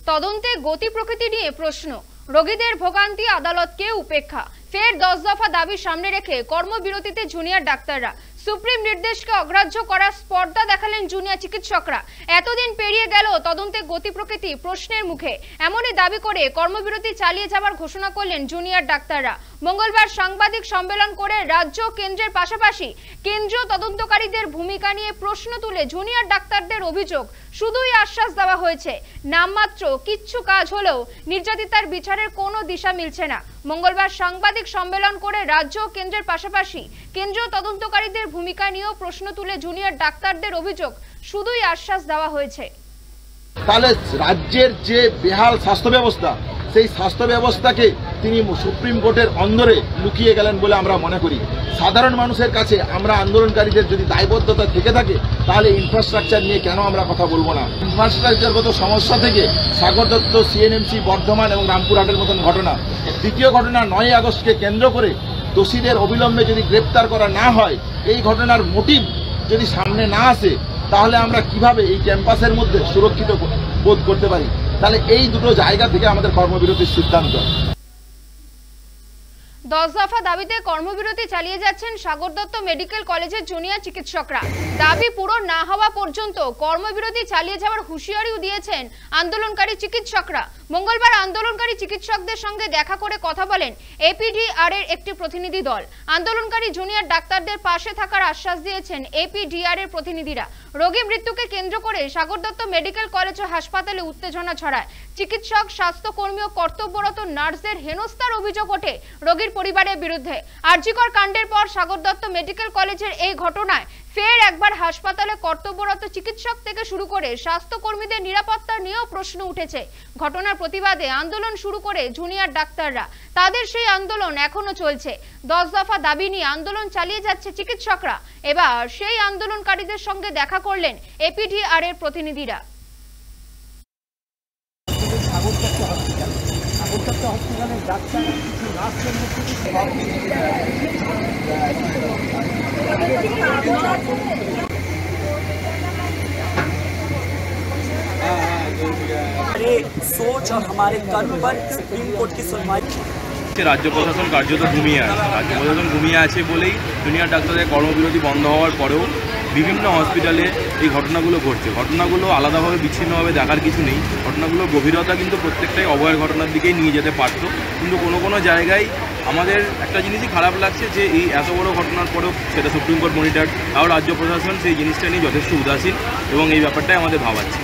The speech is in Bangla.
তদন্তে গতি প্রকৃতি নিয়ে প্রশ্ন, রোগীদের ভোগান্তি আদালতকে উপেক্ষা। ফের 10 দফা দাবি সামনে রেখে কর্মবিরতিতে জুনিয়র ডাক্তাররা। সুপ্রিম নির্দেশকে অগ্রাহ্য করার স্পর্ধা দেখালেন জুনিয়র চিকিৎসকরা। এতদিন পেরিয়ে গেল তদন্তে গতি প্রকৃতি প্রশ্নের মুখে। এমনই দাবি করে কর্মবিরতি চালিয়ে যাওয়ার ঘোষণা করলেন জুনিয়র ডাক্তাররা। মঙ্গলবার সাংবাদিক সম্মেলন করে রাজ্য কেন্দ্রের পাশাপাশি কেন্দ্রীয় তদন্তকারীদের ভূমিকা নিয়ে প্রশ্ন তুলে জুনিয়র ডাক্তারদের অভিযোগ, শুধুই আশ্বাস দেওয়া হয়েছে, নামমাত্র কিচ্ছু কাজ হলেও নির্যাতিতার বিচারের কোনো দিশা মিলছে না। মঙ্গলবার সাংবাদিক সম্মেলন করে রাজ্য ও কেন্দ্রের পাশাপাশি কেন্দ্রীয় তদন্তকারীদের ভূমিকা নিয়েও প্রশ্ন তুলে জুনিয়র ডাক্তারদের অভিযোগ, শুধুই আশ্বাস দেওয়া হয়েছে। তাহলে রাজ্যের যে বেহাল স্বাস্থ্য ব্যবস্থা, সেই স্বাস্থ্য ব্যবস্থাকে তিনি সুপ্রিম কোর্টের অন্দরে লুকিয়ে গেলেন বলে আমরা মনে করি। সাধারণ মানুষের কাছে আমরা আন্দোলনকারীদের যদি দায়বদ্ধতা থেকে থাকে, তাহলে ইনফ্রাস্ট্রাকচার নিয়ে কেন আমরা কথা বলবো না? ইনফ্রাস্ট্রাকচারগত সমস্যা থেকে সাগর দত্ত, সিএনএমসি, বর্ধমান এবং রামপুরহাটের মতন ঘটনা। দ্বিতীয় ঘটনা 9ই আগস্টকে কেন্দ্র করে দোষীদের অবিলম্বে যদি গ্রেপ্তার করা না হয়, এই ঘটনার মোটিভ যদি সামনে না আসে, তাহলে আমরা কিভাবে এই ক্যাম্পাসের মধ্যে সুরক্ষিত বোধ করতে পারি? তাহলে এই দুটো জায়গা থেকে আমাদের কর্মবিরতির সিদ্ধান্ত। 10 দফা দাবিতে কর্মবিরতি চালিয়ে যাচ্ছেন সাগর দত্ত মেডিকেল কলেজের জুনিয়র চিকিৎসকরা। দাবি পূরণ না হওয়া পর্যন্ত কর্মবিরতি চালিয়ে যাওয়ার হুঁশিয়ারিও দিয়েছেন আন্দোলনকারী চিকিৎসকরা। মঙ্গলবার আন্দোলনকারী চিকিৎসকদের সঙ্গে দেখা করে কথা বলেন এপিডিআর এর একটি প্রতিনিধি দল। আন্দোলনকারী জুনিয়র ডাক্তারদের পাশে থাকার আশ্বাস দিয়েছেন এপিডিআর এর প্রতিনিধিরা। রোগী মৃত্যুকে কেন্দ্র করে সাগর দত্ত মেডিকেল কলেজ ও হাসপাতালে উত্তেজনা ছড়ায়। চিকিৎসক, স্বাস্থ্যকর্মী ও কর্তব্যরত নার্সদের হেনস্থার অভিযোগ ওঠে রোগীর পরিবারের বিরুদ্ধে। আরজিকর কাণ্ডের পর সাগর দত্ত মেডিকেল কলেজের এই ঘটনায় ফের একবার হাসপাতালে কর্তব্যরত চিকিৎসক থেকে শুরু করে স্বাস্থ্যকর্মীদের নিরাপত্তা নিয়েও প্রশ্ন উঠেছে। ঘটনার প্রতিবাদে আন্দোলন শুরু করে জুনিয়র ডাক্তাররা। তাদের সেই আন্দোলন এখনো চলছে। 10 দফা দাবি নিয়ে আন্দোলন চালিয়ে যাচ্ছে চিকিৎসকরা। এবার সেই আন্দোলনকারীদের সঙ্গে দেখা করলেন এপিডিআর এর প্রতিনিধিরা। हमारे सोच और हमारे कर्म पर सुप्रीम कोर्ट की सुनवाई। রাজ্য প্রশাসন কার্যত ঘুমিয়ে আছে। রাজ্য প্রশাসন ঘুমিয়ে আছে বলেই জুনিয়র ডাক্তারদের কর্মবিরতি বন্ধ হওয়ার পরেও বিভিন্ন হসপিটালে এই ঘটনাগুলো ঘটছে। ঘটনাগুলো আলাদাভাবে বিচ্ছিন্নভাবে দেখার কিছু নেই। ঘটনাগুলো গভীরতা কিন্তু প্রত্যেকটাই অভয়ের ঘটনার দিকেই নিয়ে যেতে পারত। কিন্তু কোনো জায়গায় আমাদের একটা জিনিসই খারাপ লাগছে যে এই এত বড় ঘটনার পরেও সেটা সুপ্রিম কোর্ট মনিটর, তাও রাজ্য প্রশাসন সেই জিনিসটা নিয়ে যথেষ্ট উদাসীন এবং এই ব্যাপারটাই আমাদের ভাবাচ্ছে।